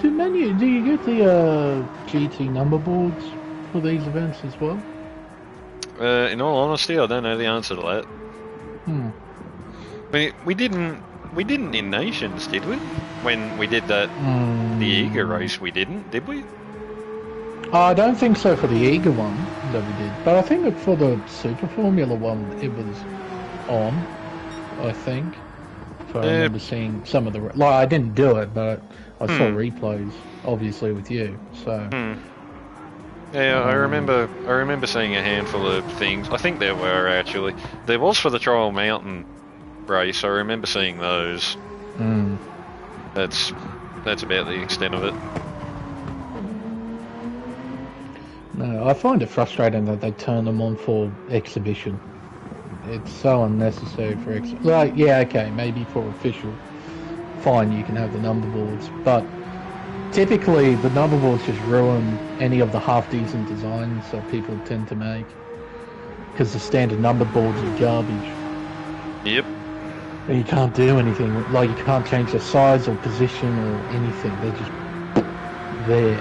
Do you get the GT number boards for these events as well? In all honesty, I don't know the answer to that. Hmm. We didn't in Nations, did we? When we did that, the Eager race, we didn't, did we? I don't think so for the Eager one that we did, but I think that for the Super Formula one, it was on. I think. If I remember seeing some of the I didn't do it, but I saw replays, obviously with you. So. Yeah, I remember seeing a handful of things. I think there were actually. There was for the Trial Mountain race. I remember seeing those. That's about the extent of it. No, I find it frustrating that they turn them on for exhibition. It's so unnecessary for like, yeah, okay, maybe for official, fine, you can have the number boards, but typically the number boards just ruin any of the half-decent designs that people tend to make, because the standard number boards are garbage. Yep. And you can't do anything, like you can't change the size or position or anything, they're just there.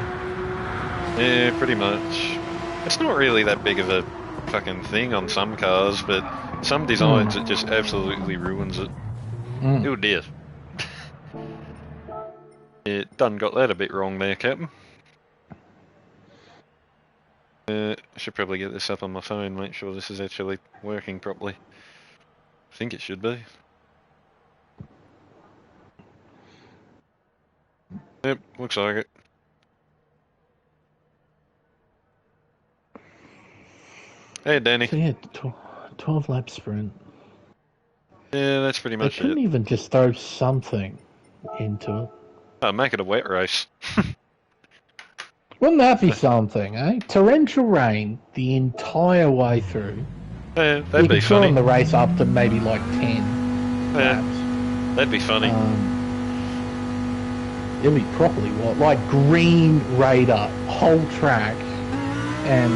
Yeah, pretty much. It's not really that big of a fucking thing on some cars, but some designs it just absolutely ruins it. Oh dear. It done got that a bit wrong there, Captain. I should probably get this up on my phone, make sure this is actually working properly. I think it should be. Yep, looks like it. Hey, Danny. So yeah, 12 lap sprint. Yeah, that's pretty much it. They couldn't even just throw something into it. Oh, make it a wet race. Wouldn't that be something, eh? Torrential rain the entire way through. Yeah, that'd be funny. You could shorten the race up to maybe like 10 laps. That'd be funny. It'd be properly like green radar, whole track, and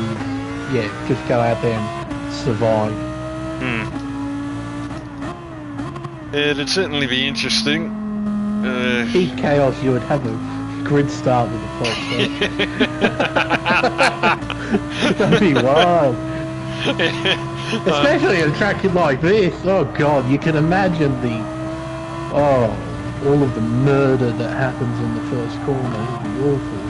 yeah, just go out there and survive. It'd certainly be interesting. Heat chaos, you would have a grid start with the first That'd be wild. Especially a track like this. Oh god, you can imagine all of the murder that happens in the first corner. It'd be awful.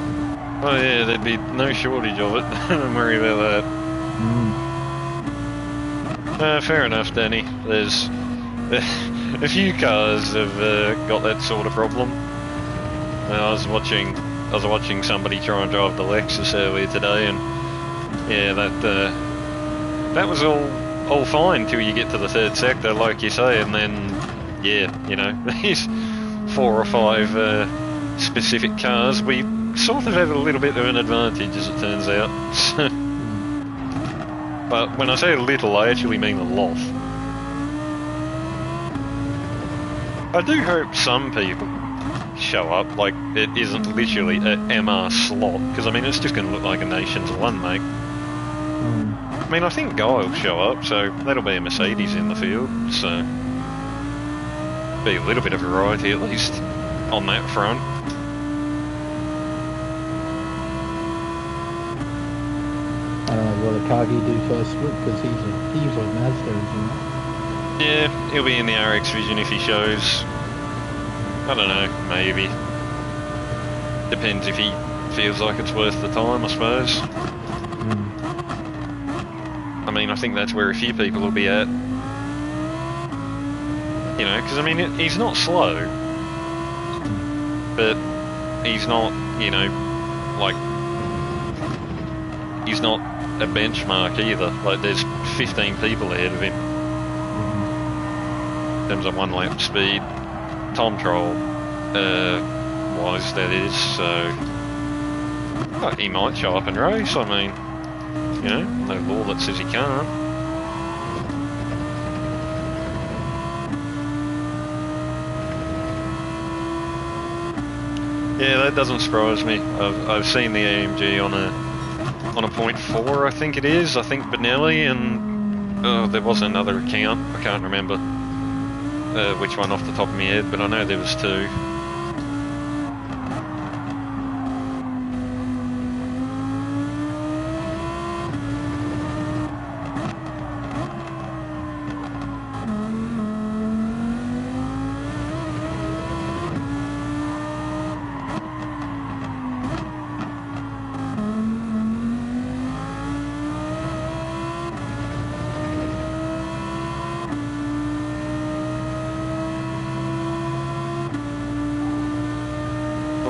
Oh yeah, there'd be no shortage of it. Don't worry about that. Fair enough, Danny. There's a few cars have got that sort of problem. I was watching somebody try and drive the Lexus earlier today, and yeah, that was all fine till you get to the third sector, like you say, and then yeah, you know, these 4 or 5 specific cars, we sort of have a little bit of an advantage, as it turns out. But when I say a little, I actually mean a lot. I do hope some people show up, like it isn't literally a MR slot, because I mean it's just going to look like a Nations 1, mate. I mean I think Guy will show up, so that'll be a Mercedes in the field, so be a little bit of variety at least on that front. I don't know, will Akagi do first split, because he's like Mazda, isn't he? Yeah, he'll be in the RX Vision if he shows. I don't know, maybe. Depends if he feels like it's worth the time, I suppose. I mean, I think that's where a few people will be at. You know, because I mean, he's not slow. But he's not, you know, like... He's not a benchmark either. Like, there's 15 people ahead of him. In terms of 1 lap speed. Time trial wise, that is, so well, he might show up and race. I mean, you know, no law that says he can't. Yeah, that doesn't surprise me. I've seen the AMG on a 0.4, I think it is. I think Benelli, and there was another account. I can't remember which one off the top of my head, but I know there was 2.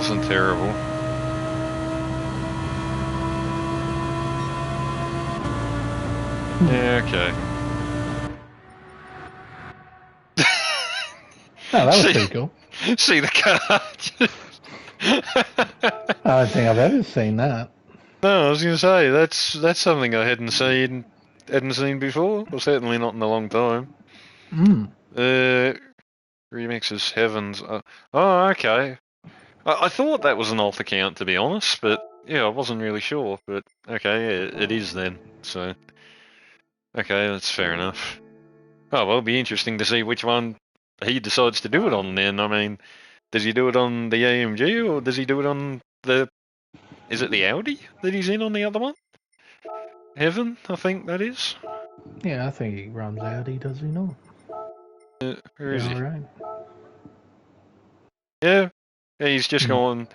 wasn't terrible. Yeah, okay. Oh, that was pretty cool. See the car? I don't think I've ever seen that. No, I was going to say that's something I hadn't seen before, or certainly not in a long time. Remixes Heavens. Oh, okay. I thought that was an alt account, to be honest, but yeah, I wasn't really sure. But okay, yeah, it is then. So okay, that's fair enough. Oh well, it'll be interesting to see which one he decides to do it on then. I mean, does he do it on the AMG or does he do it on the? Is it the Audi that he's in on the other one? Heaven, I think that is. Yeah, I think he runs Audi, does he not? Where is he? Right. Yeah, he's just going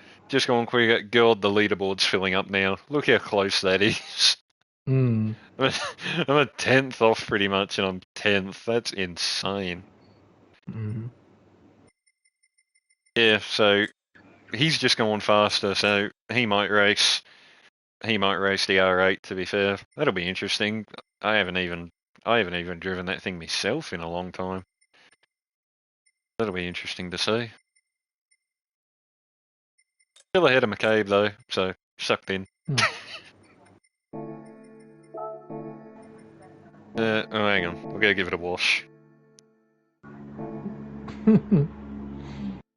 quick. God, the leaderboard's filling up now. Look how close that is. I'm a 10th off pretty much, and I'm 10th. That's insane. Yeah, so he's just going faster, so he might race the R8. To be fair, that'll be interesting. I haven't even driven that thing myself in a long time. That'll be interesting to see. Still ahead of McCabe though, so sucked in. Oh, hang on. We'll go give it a wash.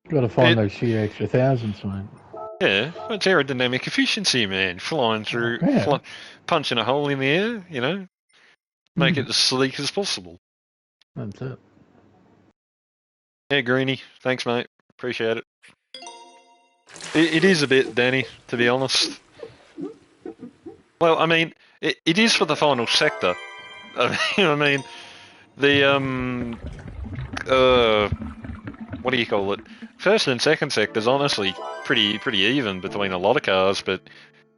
Got to find those few extra thousands, mate. Yeah, it's aerodynamic efficiency, man. Flying through, punching a hole in the air, you know, make it as sleek as possible. That's it. Yeah, Greenie. Thanks, mate. Appreciate it. It is a bit, Danny, to be honest. Well, I mean, it is for the final sector. I mean, the what do you call it? First and second sector's honestly pretty even between a lot of cars, but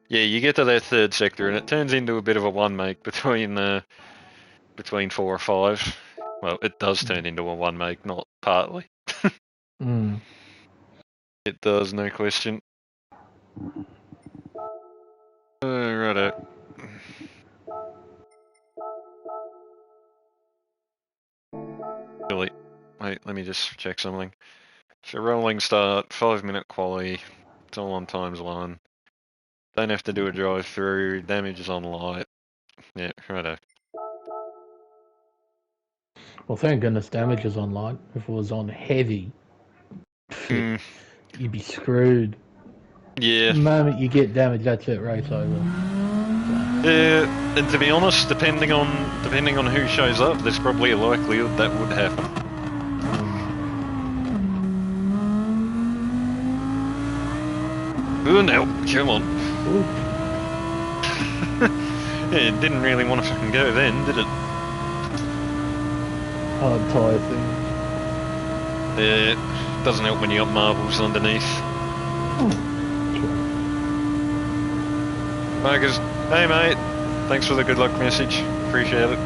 yeah, you get to that third sector and it turns into a bit of a one make between 4 or 5. Well, it does turn into a one make, not partly. It does, no question. Righto. Really, wait, let me just check something. So rolling start, 5-minute quali, it's all on ×1. Don't have to do a drive through, damage is on light. Yeah, righto. Well, thank goodness damage is on light. If it was on heavy, you'd be screwed. Yeah. The moment you get damage, that's it, race over. Yeah, and to be honest, depending on who shows up, there's probably a likelihood that would happen. Oh no, come on. Yeah, it didn't really want to fucking go then, did it? Hard tyre thing. Yeah, doesn't help when you got marbles underneath. Marcus, hey mate, thanks for the good luck message, appreciate it.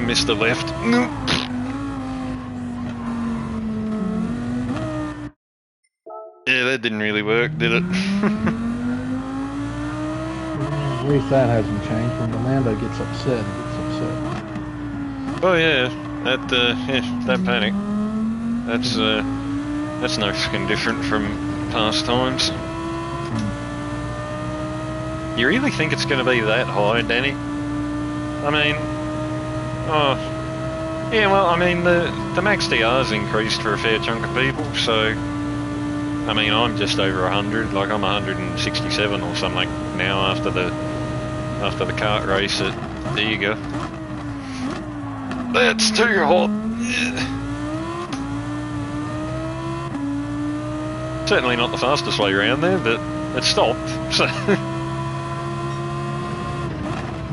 Missed the left. Yeah, that didn't really work, did it? At least that hasn't changed. When the Lando gets upset, it gets upset. Oh yeah, that panic. That's no fucking different from past times. You really think it's going to be that high, Danny? I mean, Oh, yeah, well, I mean, the max DR's increased for a fair chunk of people, so, I mean, I'm just over 100, like I'm 167 or something now after the kart race at, there you go. That's too hot. Certainly not the fastest way around there, but it stopped, so.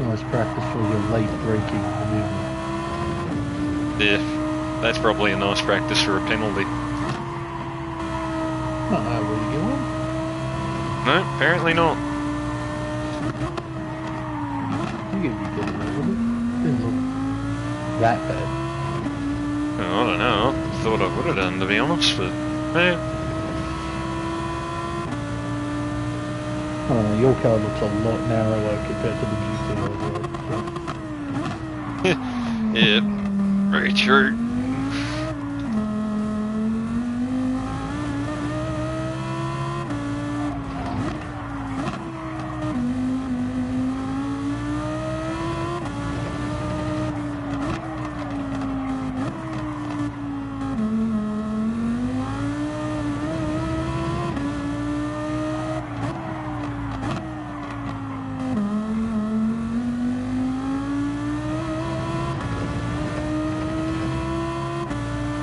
Nice practice for your late braking maneuver. Yeah, that's probably a nice practice for a penalty. Not that way you going. No, apparently not. You get me good a little bit. Didn't look that bad. Oh, I don't know. I thought I would have done, to be honest, but yeah. I don't know, your car looks a lot narrower compared to the GTWS. Yeah, very true.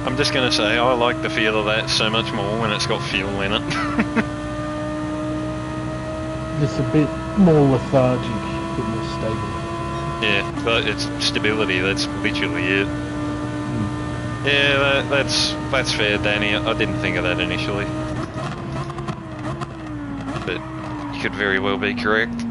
I'm just going to say, I like the feel of that so much more when it's got fuel in it. It's a bit more lethargic, a bit more stable. Yeah, but it's stability, that's literally it. Yeah, that's fair, Danny. I didn't think of that initially. But you could very well be correct.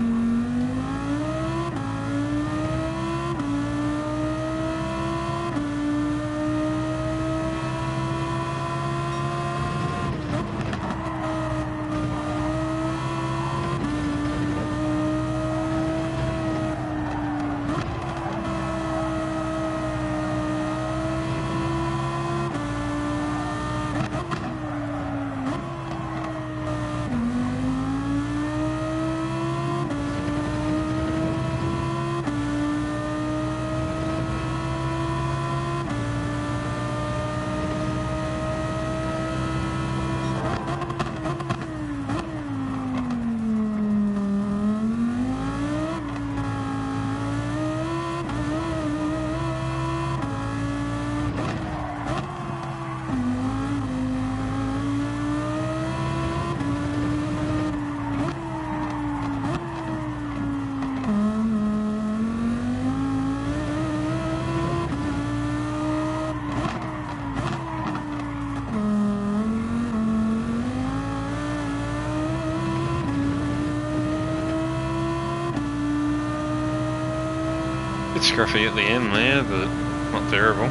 Bit scruffy at the end there, but not terrible.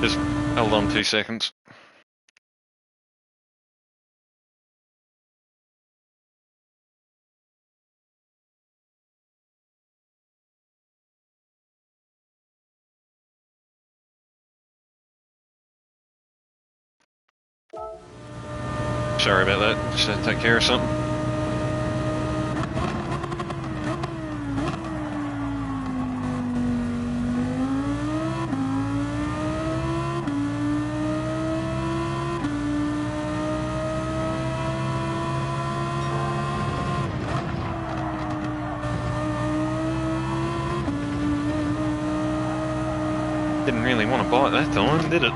Just hold on 2 seconds. Sorry about that, just had to take care of something. Didn't really want to bite that time, did it?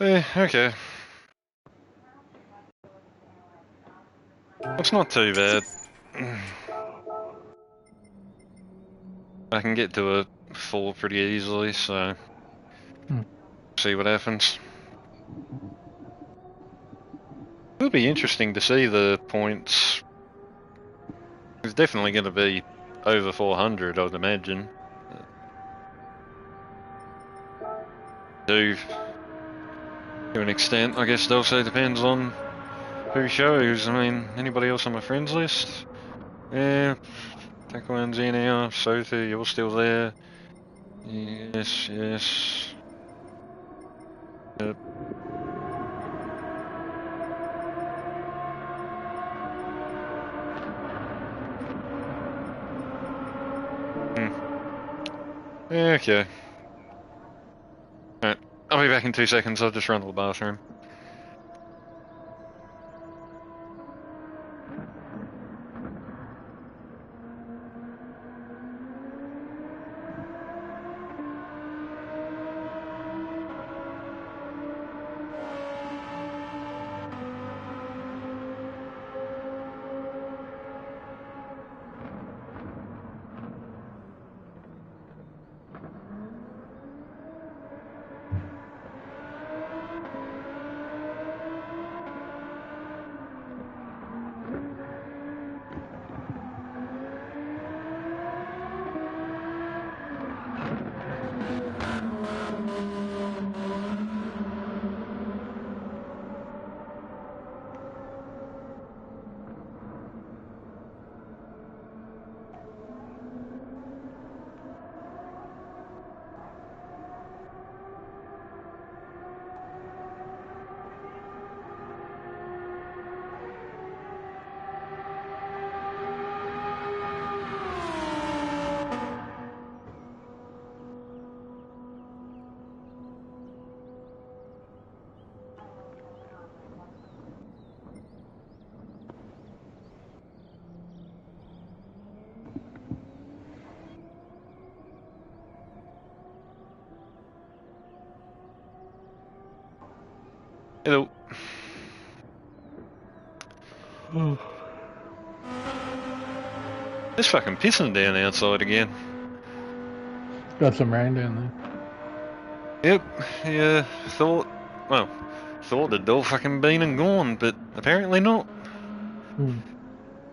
Okay. It's not too bad. I can get to a 4 pretty easily, so see what happens. It'll be interesting to see the points. It's definitely going to be over 400, I'd imagine. To an extent, I guess it also depends on who shows. I mean, anybody else on my friends list? Yeah, Tacoan's in now, Sotha, you're still there. Yes, yes. Yep. Okay. Alright, I'll be back in 2 seconds, I'll just run to the bathroom. Hello. It's fucking pissing down outside again. Got some rain down there. Yep, yeah, thought it'd all fucking been and gone, but apparently not.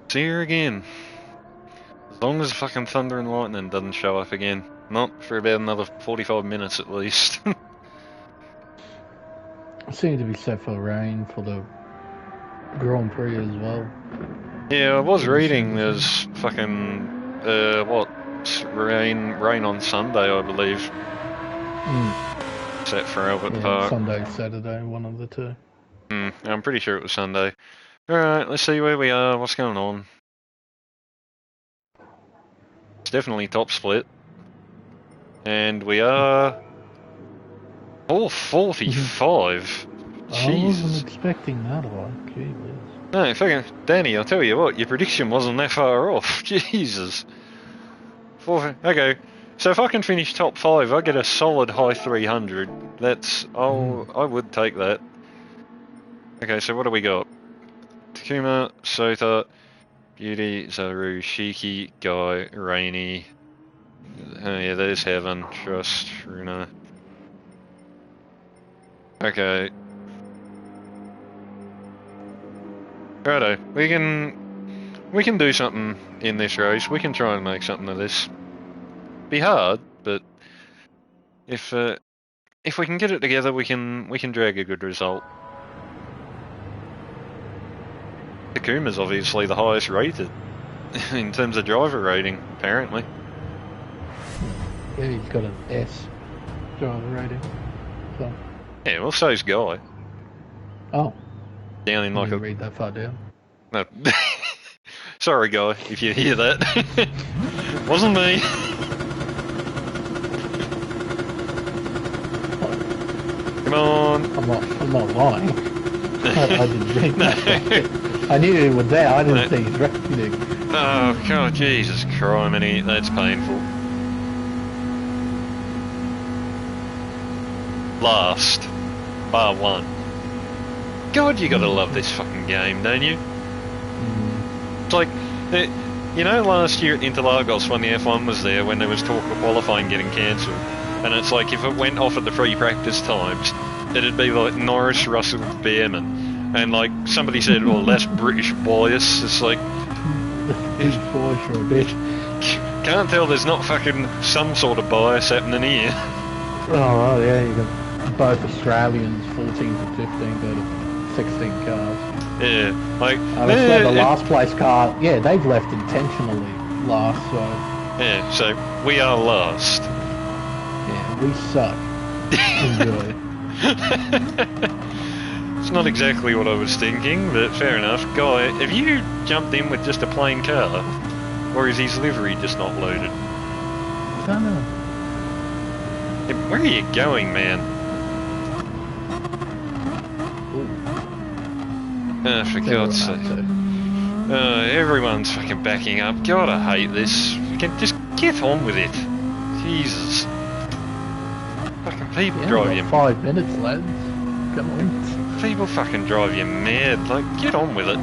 It's here again. As long as fucking thunder and lightning doesn't show up again. Not for about another 45 minutes at least. It seemed to be set for rain for the Grand Prix as well. Yeah, I was reading there's fucking, rain on Sunday, I believe. Set for Albert Park. Sunday, Saturday, one of the two. I'm pretty sure it was Sunday. Alright, let's see where we are, what's going on. It's definitely top split. And we are 445. I wasn't expecting that a lot. Jesus. No, fucking Danny, I'll tell you what, your prediction wasn't that far off. Jesus. Okay, so if I can finish top 5, I get a solid high 300. I would take that. Okay, so what do we got? Takuma, Sotha, Beauty, Zaru, Shiki, Guy, Rainy. Oh yeah, there's Heaven, Trust, Runa. Okay. Righto, we can do something in this race. We can try and make something of this. Be hard, but if we can get it together, we can drag a good result. Takuma's obviously the highest rated in terms of driver rating, apparently. Yeah, he's got an S driver rating. So. Yeah, well, so's Guy. Oh. Down in like a... read that far down. No. Sorry, Guy, if you hear that. Wasn't me. Come on. I'm not lying. I didn't think that. I knew he was there. I didn't see his rating. Oh, God, Jesus criminy. That's painful. last, bar one. God, you gotta love this fucking game, don't you? It's like, you know, last year at Interlagos when the F1 was there, when there was talk of qualifying getting cancelled, and it's like if it went off at the free practice times, it'd be like Norris, Russell, Behrman, and like somebody said, "Oh, that's British bias." It's like, British boys for a bit. can't tell there's not fucking some sort of bias happening here. Oh, well, yeah, you got both Australians, 14 to 15, go to 16 cars. Yeah, like That's where the last place car, yeah, they've left intentionally last, so. yeah, so we are last. Yeah, we suck. Enjoy. It's not exactly what I was thinking, but fair enough. Guy, have you jumped in with just a plain car? Or is his livery just not loaded? I don't know. Yeah, where are you going, man? Oh, for God's sake. Everyone's fucking backing up. God, I hate this. Just get on with it. Jesus. Fucking people drive you... 5 minutes, lads. Come on. People fucking drive you mad. Like, get on with it.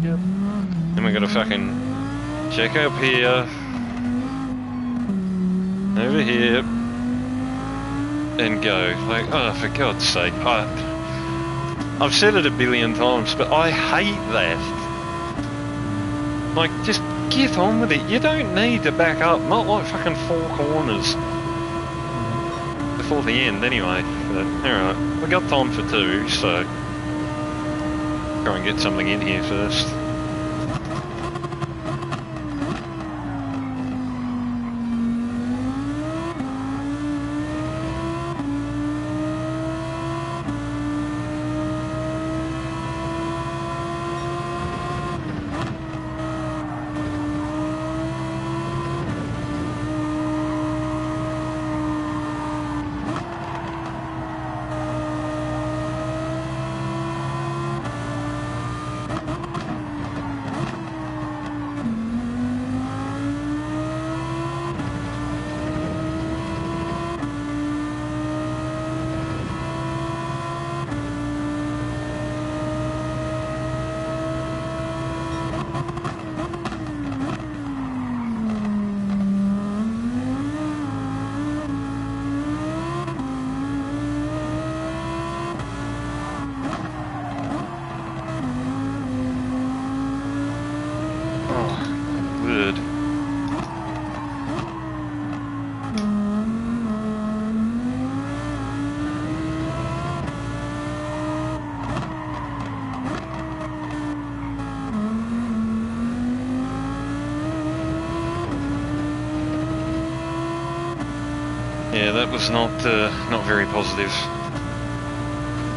Yep. Then we gotta fucking check up here. Over here. And go. Like, oh, for God's sake. I've said it a billion times, but I hate that. Like, just get on with it. You don't need to back up. Not like fucking 4 corners. Before the end, anyway. But, alright. We got time for 2, so... try and get something in here first. Yeah, that was not very positive.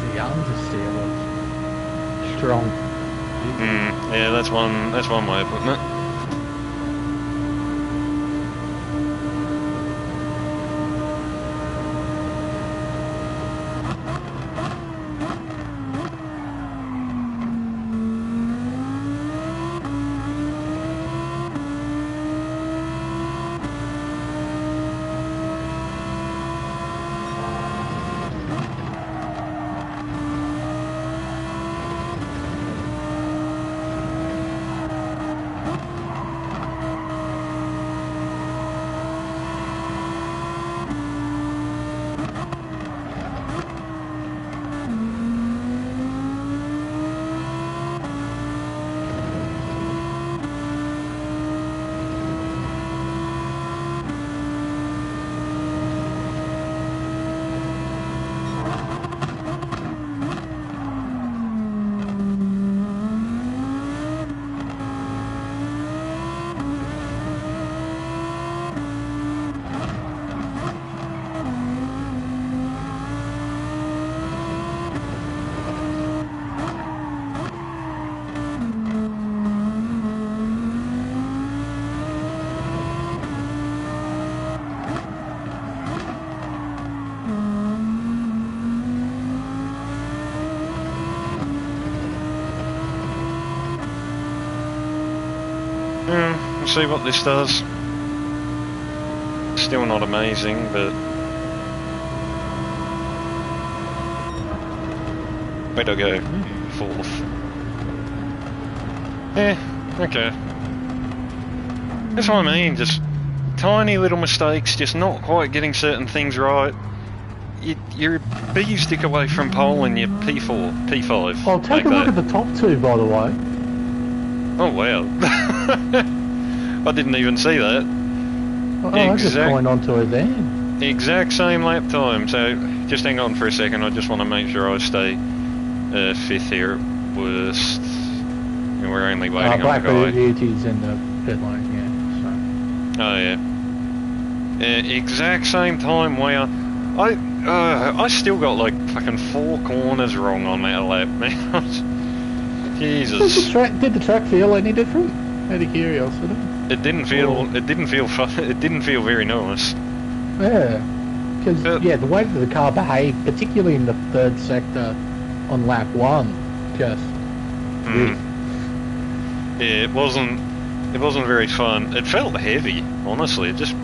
The understeer was strong. Yeah, that's one way of putting it. see what this does. Still not amazing, but... Where'd I go? 4th. Okay. That's what I mean, just tiny little mistakes, just not quite getting certain things right. You're a bee stick away from pole and you're P4, P5. Oh, take a look at the top two, by the way. Oh, wow. I didn't even see that. Oh, I just going onto it then. Exact same lap time, so just hang on for a second, I just want to make sure I stay 5th here at worst. And we're only waiting on the guy. Blackbird Beauty's in the pit lane, yeah. So. Oh, yeah. Exact same time where I still got like fucking 4 corners wrong on that lap, man. Jesus. Did the track feel any different? Out of curiosity. It didn't feel very nice. Yeah. Because the way that the car behaved, particularly in the 3rd sector on lap 1, just yeah, it wasn't very fun. It felt heavy, honestly. It just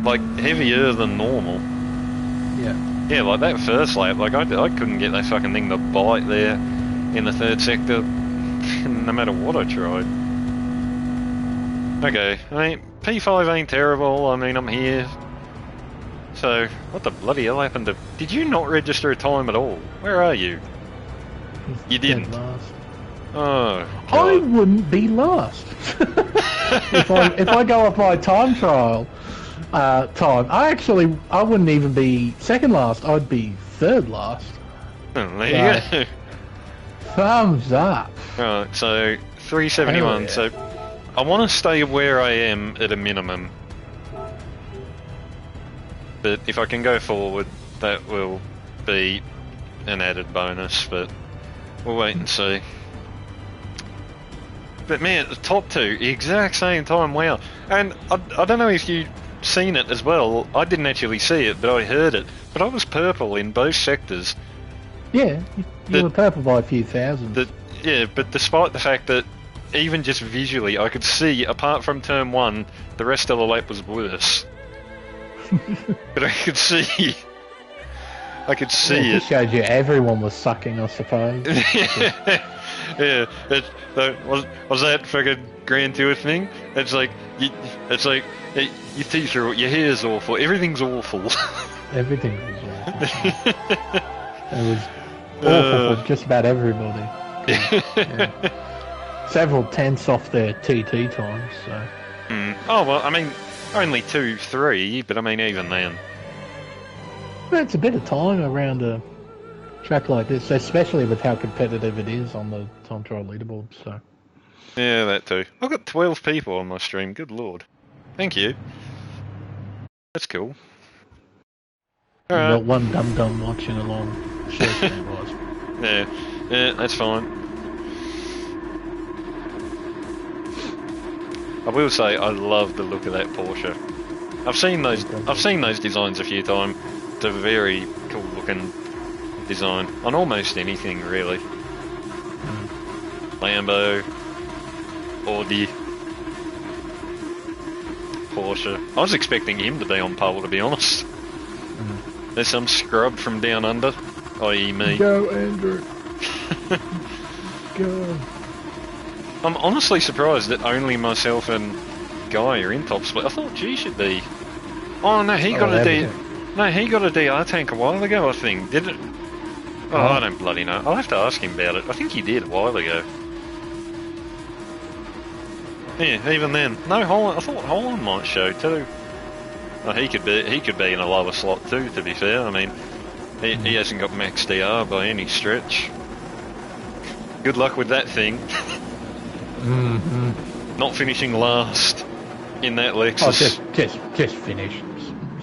like heavier than normal. Yeah. Yeah, like that first lap, like I couldn't get that fucking thing to bite there in the 3rd sector, no matter what I tried. Okay, I mean, P5 ain't terrible, I mean, I'm here. So, what the bloody hell happened to... Did you not register a time at all? Where are you? You didn't? Last. Oh, God. I wouldn't be last. if I go off my time trial time, I wouldn't even be 2nd last, I'd be 3rd last. Oh, there you go. Thumbs up. Right, so 371. Yeah. So I want to stay where I am at a minimum. But if I can go forward, that will be an added bonus, but we'll wait and see. But man, the top 2, exact same time, wow. And I don't know if you've seen it as well. I didn't actually see it, but I heard it. But I was purple in both sectors. Yeah, you were purple by a few thousand. Yeah, but despite the fact that even just visually I could see, apart from turn 1, the rest of the lap was worse. But I could see it. It showed you everyone was sucking, I suppose. Yeah, was that fucking Grand Tour thing? It's like your teeth are, your hair's awful, everything's awful. Everything was awful. It was awful for just about everybody. Yeah. Several tenths off their TT times, so. Oh, well, I mean, only 2-3, but I mean, even then. Well, it's a bit of time around a track like this, especially with how competitive it is on the time trial leaderboard, so. Yeah, that too. I've got 12 people on my stream, good lord. Thank you. That's cool. Alright. Got one dum-dum watching along. Yeah, that's fine. I will say I love the look of that Porsche. I've seen those designs a few times. It's a very cool looking design on almost anything really. Lambo, Audi, Porsche. I was expecting him to be on pole, to be honest. There's some scrub from down under, i.e. me. Go, Andrew. Go. I'm honestly surprised that only myself and Guy are in top split. I thought G should be. Oh no, he got a DR tank a while ago, I think. Did it? Oh, I don't bloody know. I'll have to ask him about it. I think he did a while ago. Yeah, even then. No, Holland. I thought Holland might show too. Oh, he could be in a lower slot too. To be fair, I mean, he hasn't got max DR by any stretch. Good luck with that thing. Not finishing last in that Lexus. Oh, just finish.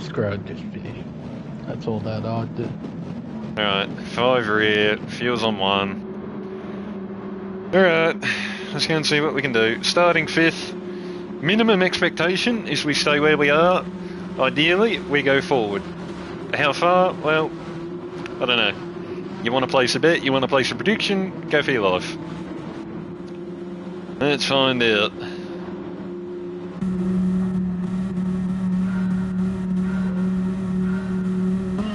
Screw it, just finish. That's all that I do. Alright, 5 rear, fuels on 1. Alright, let's go and see what we can do. Starting 5th. Minimum expectation is we stay where we are. Ideally, we go forward. How far? Well, I don't know. You want to place a bet? You want to place a prediction? Go for your life. Let's find out.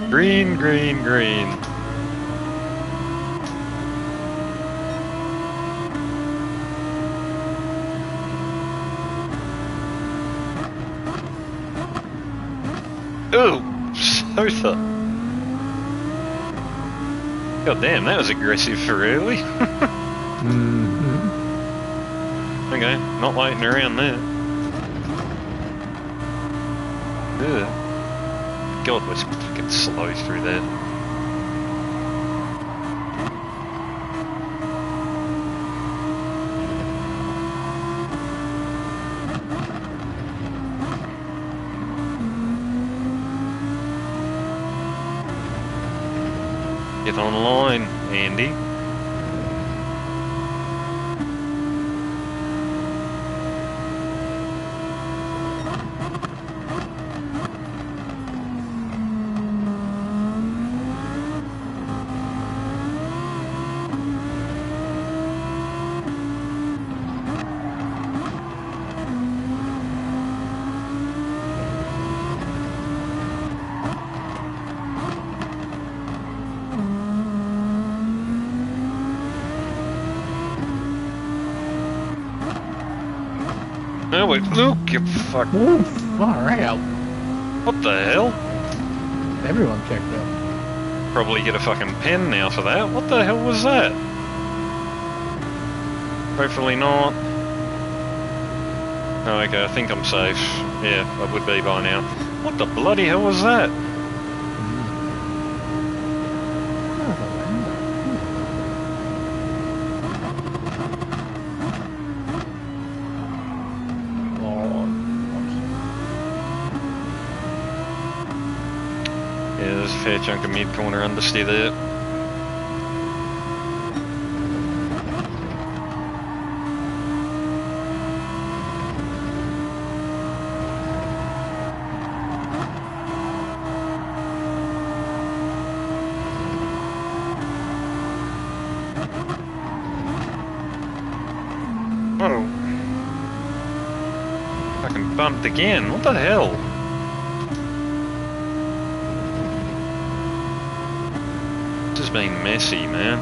Green, green, green. Ooh, Sosa. God damn, that was aggressive for early. Okay, not waiting around there. Ugh. God, we're fucking slow through that. Get online, Andy. Oh wait, look, you fuck. Ooh, far out. What the hell? Everyone checked out. Probably get a fucking pen now for that. What the hell was that? Hopefully not. Oh, okay, I think I'm safe. Yeah, I would be by now. What the bloody hell was that? Yeah, there's a fair chunk of mid-corner understeer there. Oh. Fucking bumped again. What the hell? This has been messy, man.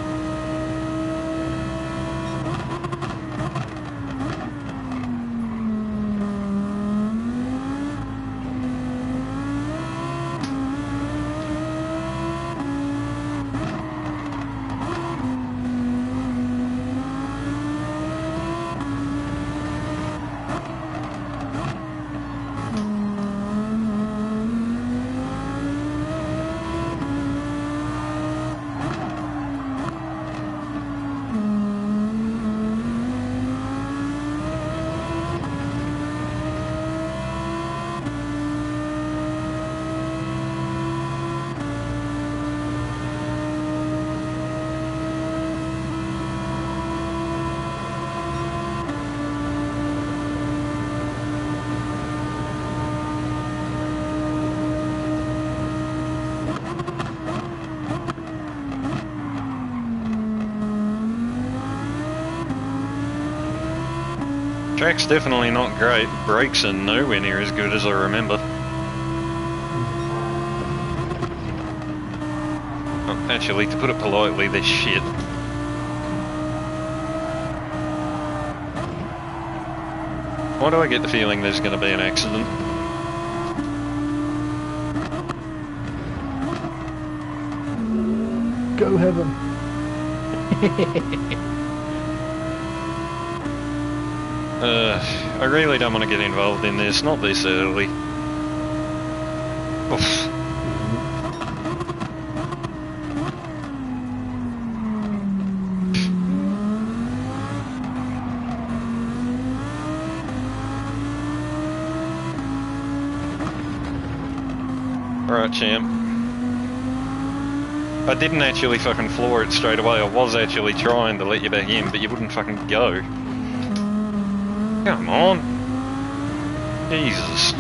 Track's definitely not great. Brakes are nowhere near as good as I remember. Oh, actually, to put it politely, they're shit. Why do I get the feeling there's going to be an accident? Go heaven. I really don't want to get involved in this, not this early. Oof. Alright, champ. I didn't actually fucking floor it straight away. I was actually trying to let you back in, but you wouldn't fucking go. Come on. Jesus.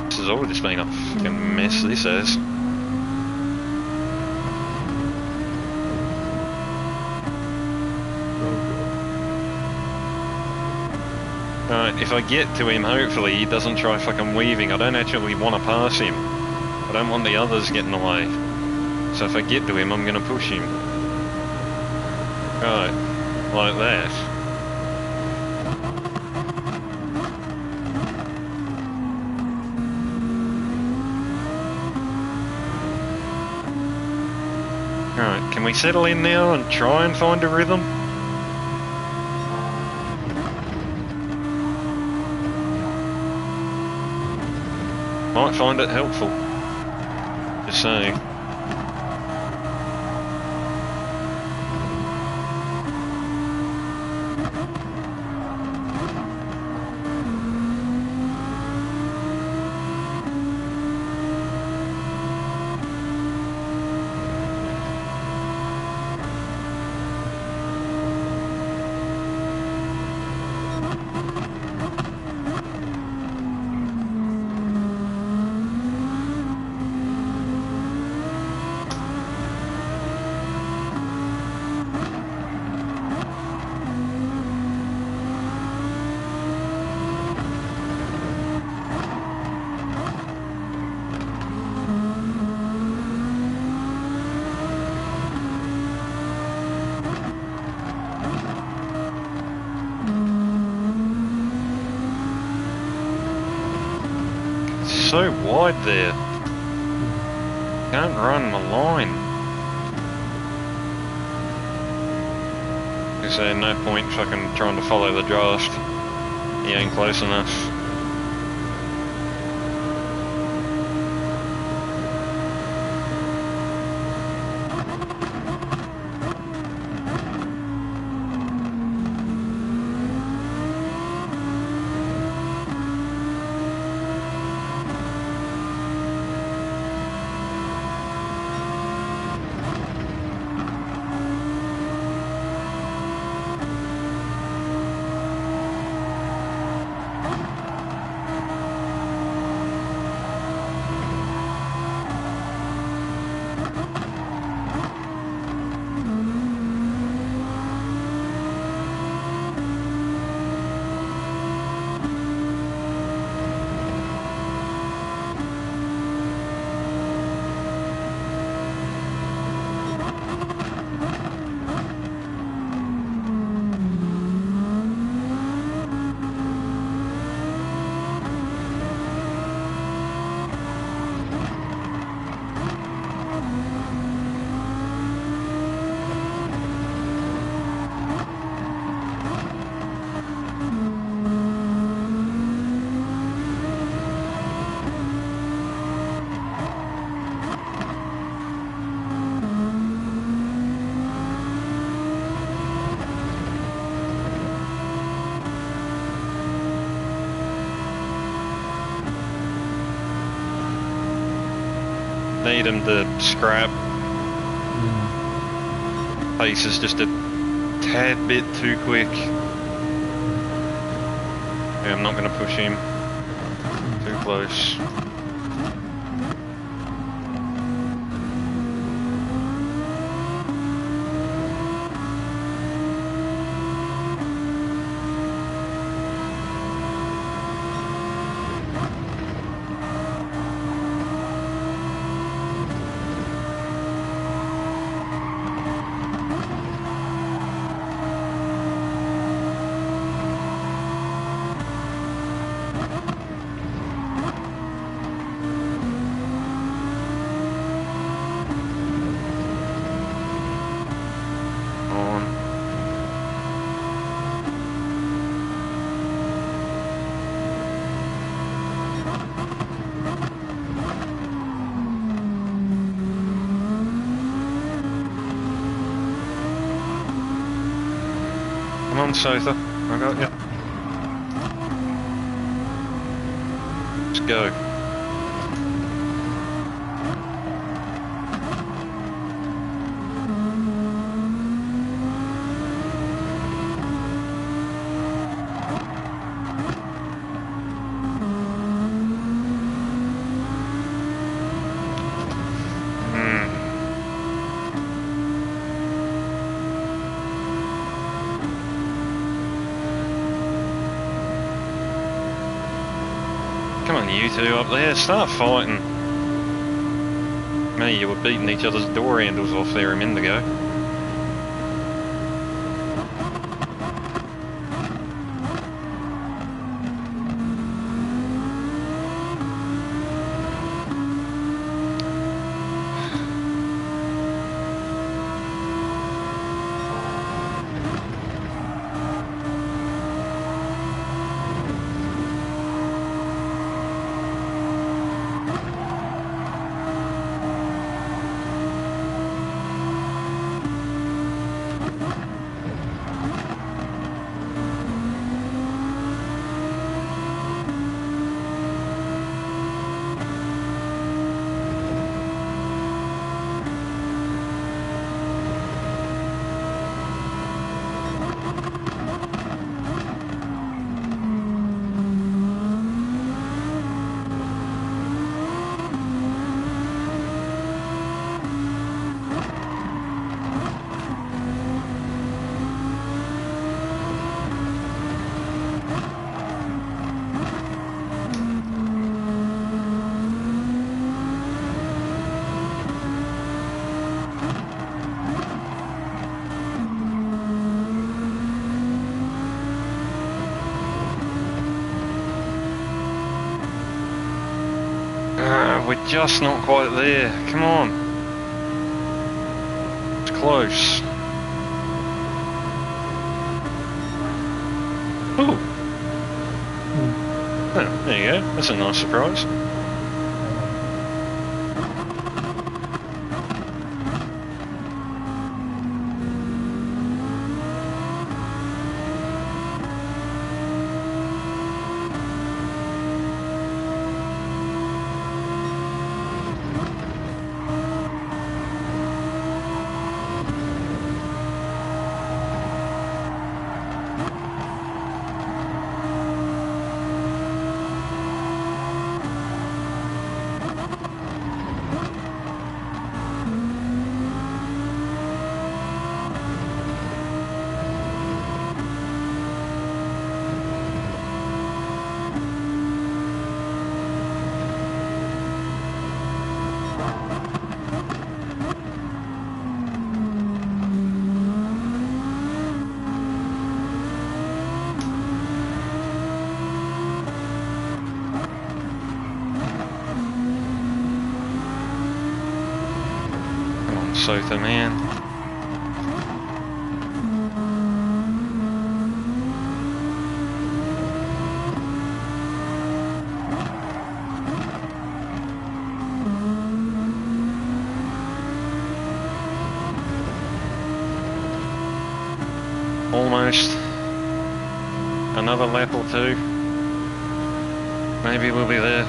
This has already just been a fucking mess, this is. Alright, Right, if I get to him, hopefully he doesn't try fucking weaving. I don't actually want to pass him. I don't want the others getting away. So if I get to him, I'm going to push him. Right, like that. Right, can we settle in now and try and find a rhythm? Might find it helpful. Just saying. So wide there. Can't run the line. There's no point fucking trying to follow the draft. He ain't close enough. Need him to scrap. Pace is just a tad bit too quick. Yeah, I'm not going to push him too close. Come on, Sotha. I got you. Let's go. on, you two up there, start fighting. Me, you were beating each other's door handles off there a minute ago. We're just not quite there. Come on. It's close. Ooh. Oh, there you go. That's a nice surprise. Sofa man. Almost. Another lap or two. Maybe we'll be there.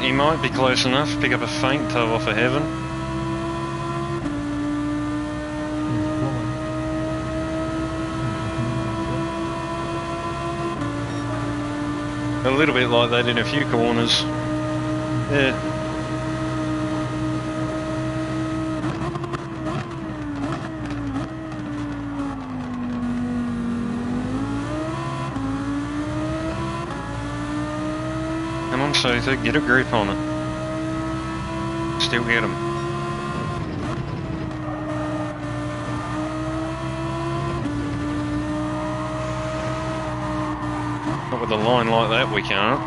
He might be close enough to pick up a faint toe off of heaven. At little bit like that in a few corners. Yeah. Come on, Souther, get a grip on it. Still get him. Not with a line like that, we can't.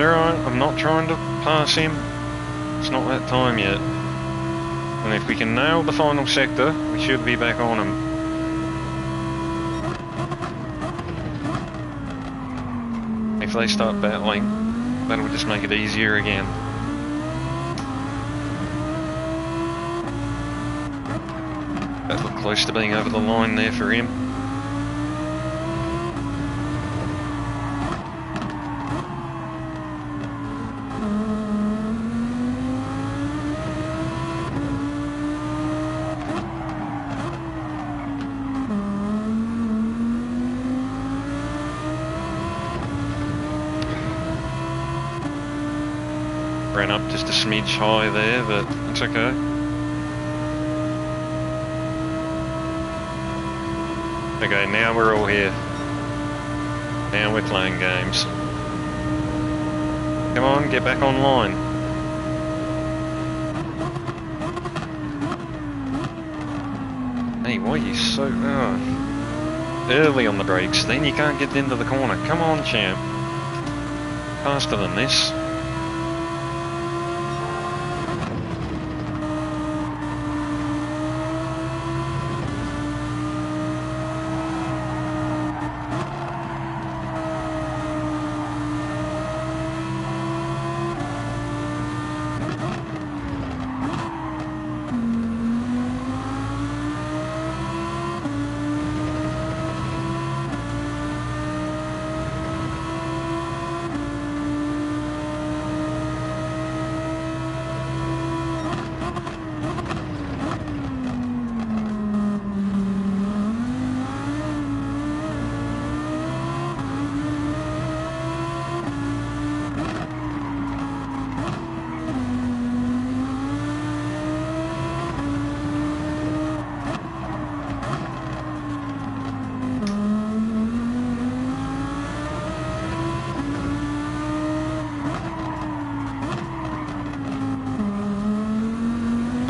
Alright, I'm not trying to pass him. It's not that time yet. And if we can nail the final sector, we should be back on him. If they start battling, that'll just make it easier again. That looked close to being over the line there for him. Ran up just a smidge high there, but it's okay. Okay, now we're all here. Now we're playing games. Come on, get back online. Hey, why are you so... early on the brakes, then you can't get into the corner. Come on, champ. Faster than this.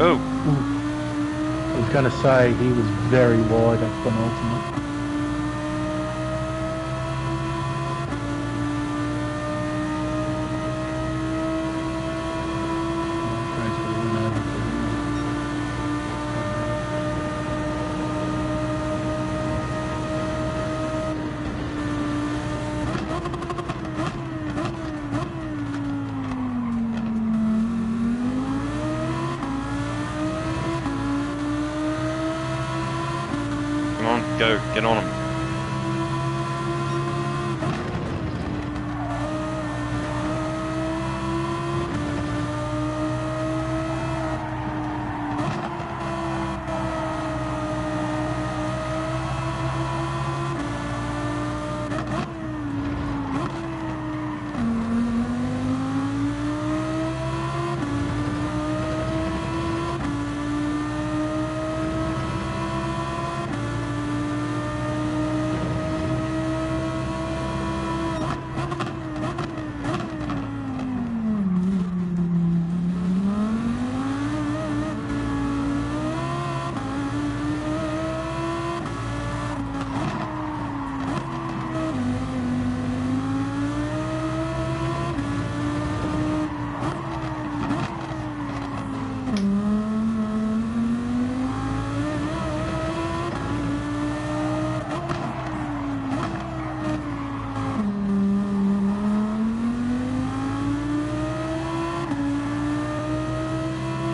Oh! I was going to say he was very wide at penultimate. Go, get on him.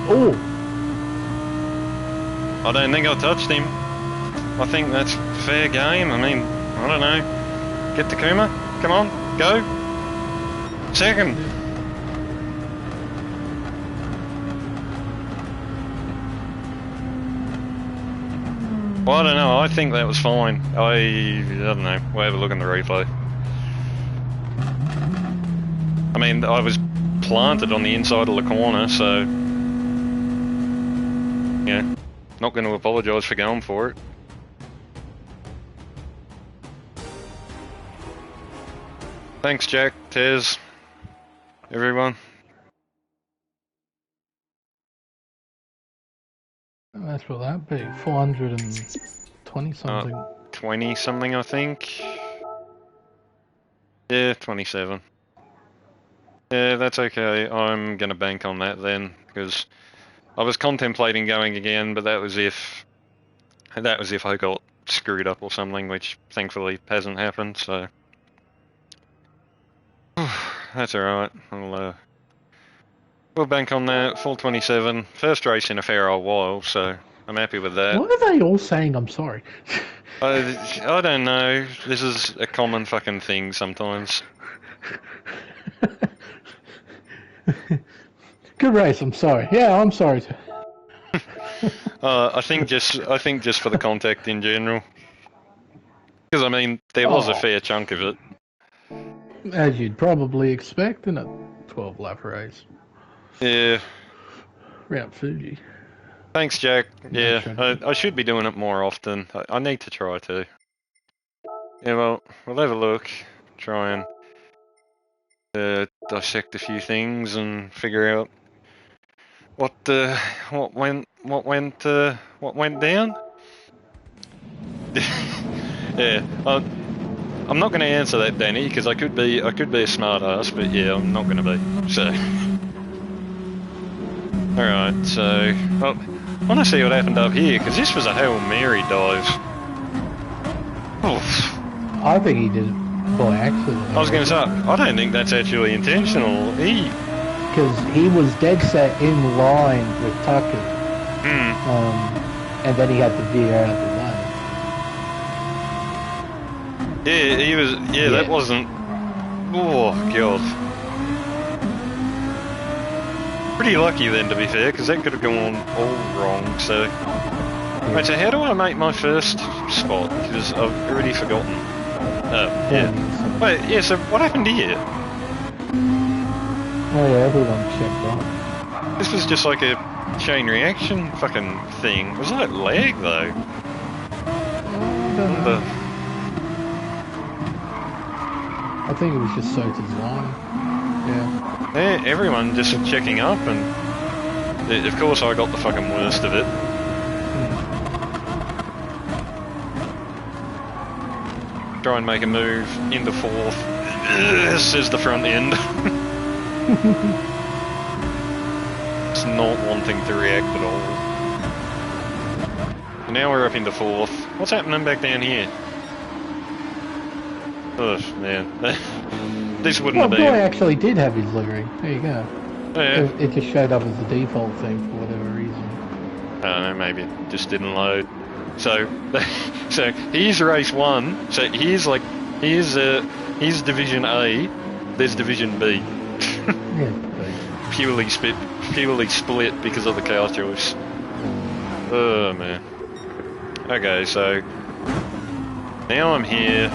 Oh! I don't think I touched him. I think that's fair game. I mean, I don't know. Get Takuma. Come on, go. Second. Well, I don't know. I think that was fine. I don't know. We'll have a look in the replay. I mean, I was planted on the inside of the corner, so yeah, not going to apologise for going for it. Thanks, Jack, Tez, everyone. That's what that'd be. 420 something. 20 something, I think. Yeah, 27. Yeah, that's okay. I'm gonna bank on that then, because I was contemplating going again, but that was if I got screwed up or something, which thankfully hasn't happened. So that's all right. We'll bank on that. Full 27. First race in a fair old while, so I'm happy with that. Why are they all saying I'm sorry? I don't know. This is a common fucking thing sometimes. Good race. I'm sorry. Yeah, I'm sorry too. I think just for the contact in general, because I mean there was a fair chunk of it. As you'd probably expect in a 12-lap race. Yeah. Round Fuji. Thanks, Jack. Yeah, I should be doing it more often. I need to try to. Yeah, well, we'll have a look. Try and dissect a few things and figure out what went down. Yeah, I'm not going to answer that, Danny, because I could be a smart ass, but yeah, I'm not going to be. So, all right. So, well, I want to see what happened up here, because this was a Hail Mary dive. Oof. I think he did it by accident. I was going to say, I don't think that's actually intentional. Because he was dead set in line with Tucker. And then he had to veer out of the lane. Yeah, he was. Yeah, that wasn't. Oh god. Pretty lucky then, to be fair, because that could have gone all wrong. So, wait. So how do I make my first spot? Because I've already forgotten. Yeah. Wait. Yeah. So what happened here? Oh yeah, everyone checked out. This was just like a chain reaction fucking thing. Was that lag though? I think it was just so designed. Yeah, everyone just checking up, and of course I got the fucking worst of it. Try and make a move into fourth. Says the front end. It's not wanting to react at all. And now we're up into fourth. What's happening back down here? Oh man, this wouldn't have been. Well, Boy actually did have his livery. There you go. Oh, yeah. It just showed up as the default thing for whatever reason. I don't know, maybe it just didn't load. So, so here's race 1. So here's Division A. There's Division B. Yeah. Purely split because of the car choice. Oh man. Okay, so now I'm here.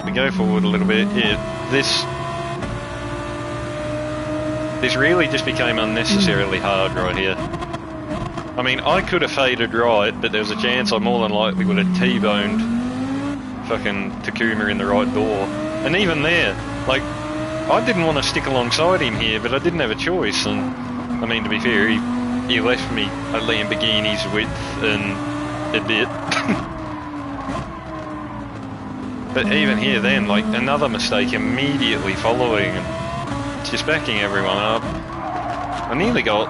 We go forward a little bit. Yeah, this really just became unnecessarily hard right here. I mean, I could have faded right, but there was a chance I more than likely would have T-boned fucking Takuma in the right door. And even there, like, I didn't want to stick alongside him here, but I didn't have a choice. And I mean, to be fair, he left me a Lamborghini's width and a bit. But even here then, like, another mistake immediately following, and just backing everyone up. I nearly got,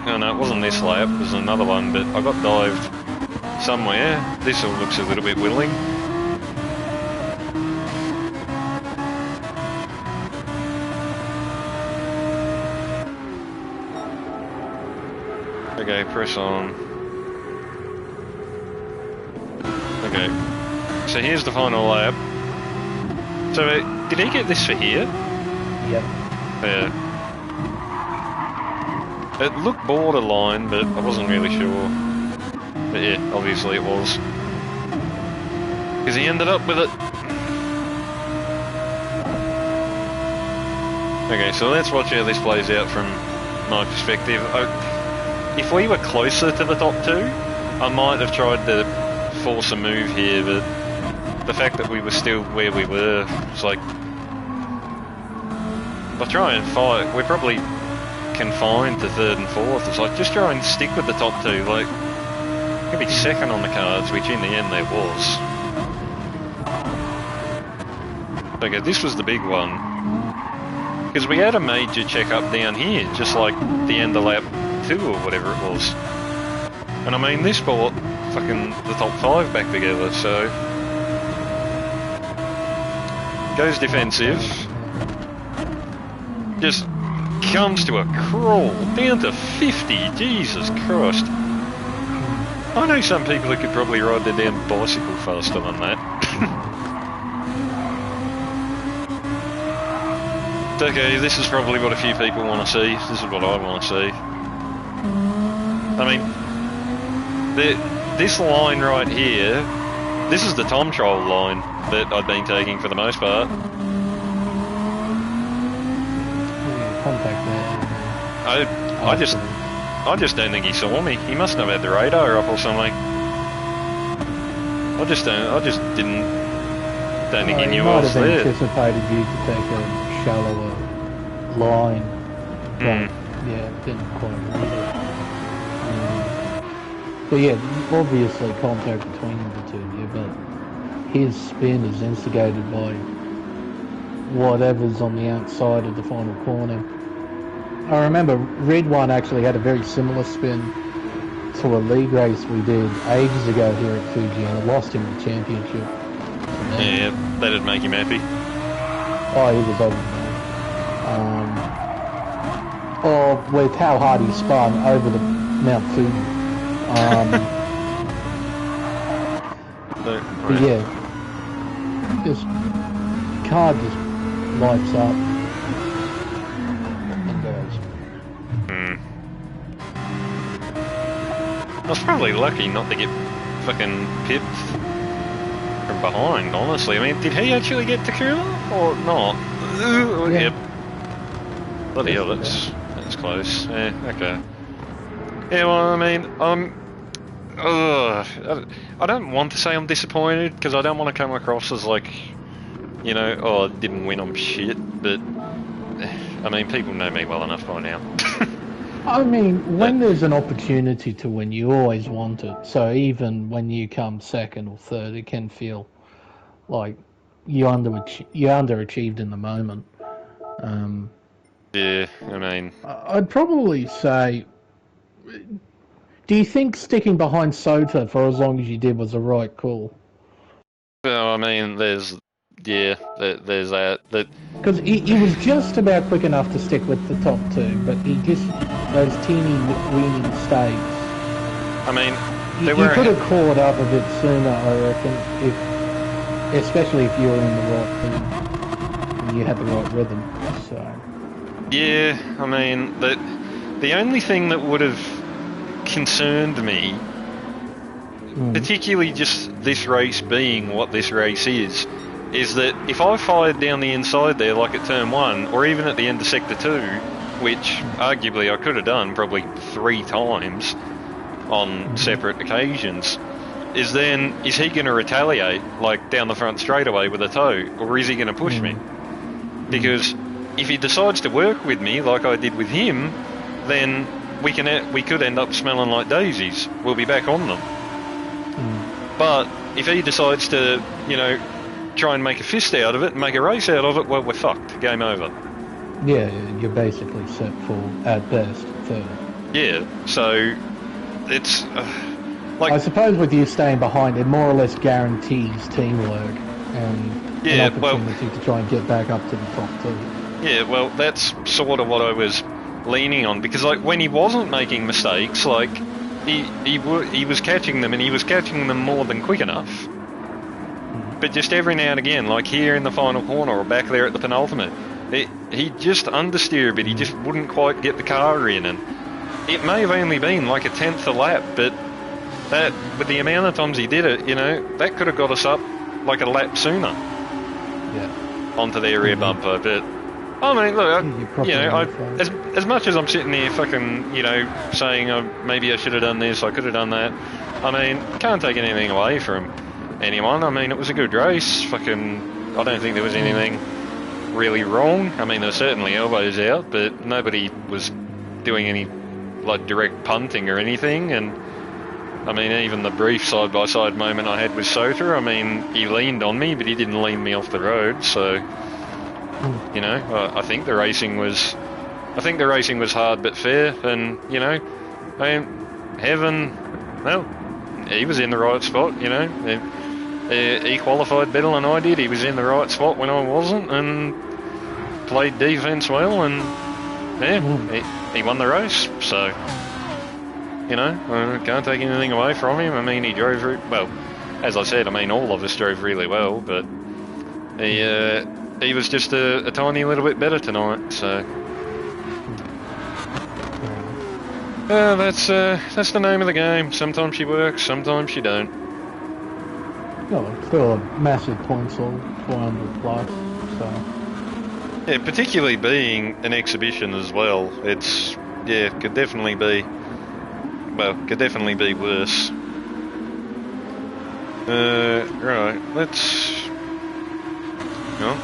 oh no, it wasn't this lap, it was another one, but I got dived somewhere. This all looks a little bit willing. Okay, press on. Okay. So here's the final lap. So, did he get this for here? Yep. Yeah. It looked borderline, but I wasn't really sure. But yeah, obviously it was. Because he ended up with it. Okay, so let's watch how this plays out from my perspective. If we were closer to the top two, I might have tried to force a move here, but the fact that we were still where we were, it's like... If I try and fight, we're probably confined to third and fourth. It's like, just try and stick with the top two. Like, could be second on the cards, which in the end there was. Okay, this was the big one. Because we had a major check-up down here, just like the end of lap 2 or whatever it was. And I mean, this brought fucking the top 5 back together, so... Goes defensive. Just comes to a crawl, down to 50, Jesus Christ. I know some people who could probably ride their damn bicycle faster than that. Okay, this is probably what a few people want to see. This is what I want to see. I mean, this line right here, this is the Tom Troll line that I've been taking for the most part. Contact there. I just don't think he saw me. He mustn't have had the radar up or something. I just don't think he knew I was there. He might have anticipated you to take a shallower line. But, yeah, didn't quite read it. But yeah, obviously contact between the two of you, but his spin is instigated by whatever's on the outside of the final corner. I remember Red One actually had a very similar spin to a league race we did ages ago here at Fuji, and I lost him the championship. Yeah, that'd make him happy. Oh, he was over or with how hard he spun over the Mount Fuji. But yeah, just car just lights up and goes. I was probably lucky not to get fucking pipped from behind, honestly. I mean, did he actually get to Kuma or not? Yeah. Yep. Bloody hell, that's close. Yeah, okay. Yeah, well, I mean, I don't want to say I'm disappointed, because I don't want to come across as like, you know, oh, I didn't win on shit, but, I mean, people know me well enough by now. I mean, when there's an opportunity to win, you always want it. So even when you come second or third, it can feel like you underachieved in the moment. Yeah, I mean... I'd probably say... Do you think sticking behind Sota for as long as you did was the right call? Well, I mean, there's that. Because he was just about quick enough to stick with the top two, but he just... Those teeny weeny mistakes. I mean... You could have caught up a bit sooner, I reckon, especially if you were in the right thing and you had the right rhythm, so... Yeah, I mean, the only thing that would have concerned me, particularly just this race being what this race is that if I fired down the inside there like at turn 1, or even at the end of sector 2, which arguably I could have done probably 3 times on separate occasions, is he going to retaliate like down the front straightaway with a tow, or is he going to push me? Because if he decides to work with me like I did with him, then we could end up smelling like daisies. We'll be back on them. But if he decides to, you know, try and make a fist out of it and make a race out of it, well, we're fucked. Game over. Yeah, you're basically set for, at best, third. Yeah, so it's like... I suppose with you staying behind, it more or less guarantees teamwork and an opportunity to try and get back up to the top two. Yeah, well, that's sort of what I was leaning on, because like when he wasn't making mistakes, like he was catching them, and he was catching them more than quick enough. But just every now and again, like here in the final corner or back there at the penultimate, he'd just understeer a bit. He just wouldn't quite get the car in, and it may have only been like a tenth a lap, but that with the amount of times he did it, you know, that could have got us up like a lap sooner. Yeah. Onto the rear bumper, but I mean, look, you know, as much as I'm sitting here fucking, you know, saying maybe I should have done this, I could have done that. I mean, can't take anything away from anyone. I mean, it was a good race. Fucking, I don't think there was anything really wrong. I mean, there were certainly elbows out, but nobody was doing any like direct punting or anything. And I mean, even the brief side-by-side moment I had with Sota, I mean, he leaned on me, but he didn't lean me off the road. So, you know, I think the racing was hard but fair. And you know, I mean, Heaven, well, he was in the right spot. You know, he qualified better than I did. He was in the right spot when I wasn't, and played defense well, and yeah, he won the race. So, you know, I can't take anything away from him. I mean, he drove well. As I said, I mean, all of us drove really well, but he was just a tiny little bit better tonight. So, that's the name of the game. Sometimes she works, sometimes she don't. No, it's still a massive point haul, 400 plus. So. Yeah, particularly being an exhibition as well. It's could definitely be worse. Right, let's. No.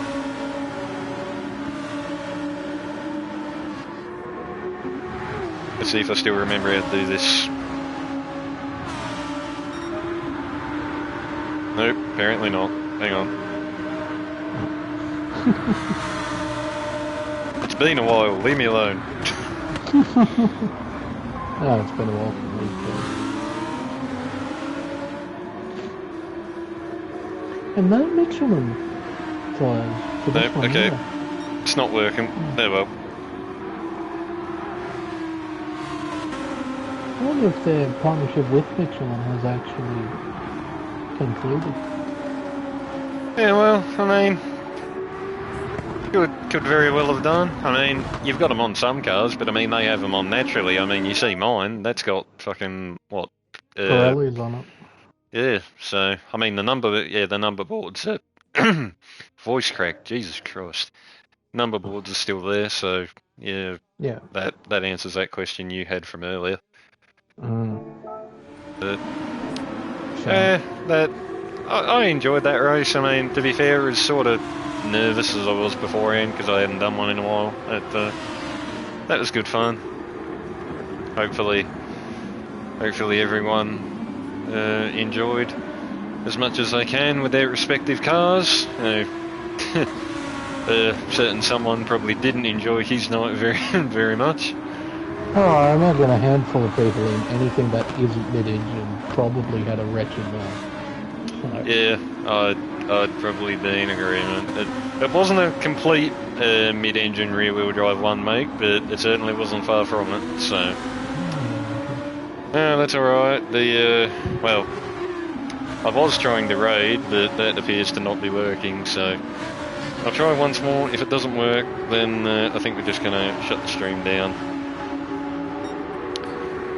Let's see if I still remember how to do this. Nope, apparently not. Hang on. It's been a while, leave me alone. Oh, it's been a while for me too. And no Michelin tyres for this one, okay. either. It's not working. Oh well. I wonder if their partnership with Michelin has actually concluded. Yeah, well, I mean, could very well have done. I mean, you've got them on some cars, but I mean, they have them on naturally. I mean, you see mine, that's got fucking, what? Pirelli's on it. Yeah, so, I mean, the number boards, voice crack, Jesus Christ. Number boards are still there, so, yeah. That answers that question you had from earlier. But, I enjoyed that race. I mean, to be fair, I was sort of nervous as I was beforehand because I hadn't done one in a while. That was good fun. Hopefully everyone enjoyed as much as they can with their respective cars. You know, certain someone probably didn't enjoy his night very very much. Oh, I imagine a handful of people in anything that isn't mid-engine probably had a wretched night. Yeah, I'd probably be in agreement. It wasn't a complete mid-engine rear-wheel drive one make, but it certainly wasn't far from it. So, that's all right. Well, I was trying to raid, but that appears to not be working. So, I'll try once more. If it doesn't work, then I think we're just gonna shut the stream down.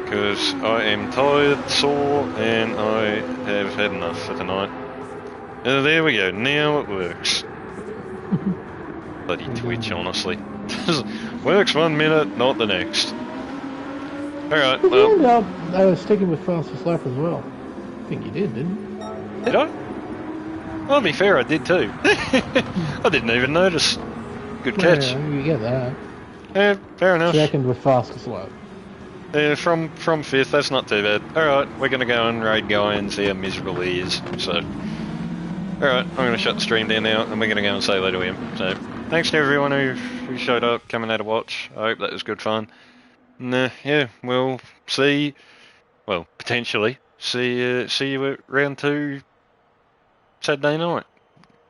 Because I am tired, sore, and I have had enough for tonight. There we go, now it works. Bloody Twitch, honestly. Works 1 minute, not the next. Alright, well... You ended up sticking with fastest lap as well. I think you did, didn't you? Did I? Well, to be fair, I did too. I didn't even notice. Good catch. Yeah, you get that. Yeah, fair enough. Second with fastest lap. From 5th, that's not too bad. Alright, we're going to go and raid Guy and see how miserable he is. So, alright, I'm going to shut the stream down now, and we're going to go and say hello to him. So, thanks to everyone who showed up, coming out to watch. I hope that was good fun. And, yeah, we'll see, well, potentially, see you at round 2 Saturday night.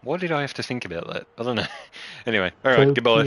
Why did I have to think about that? I don't know. Anyway, alright, goodbye.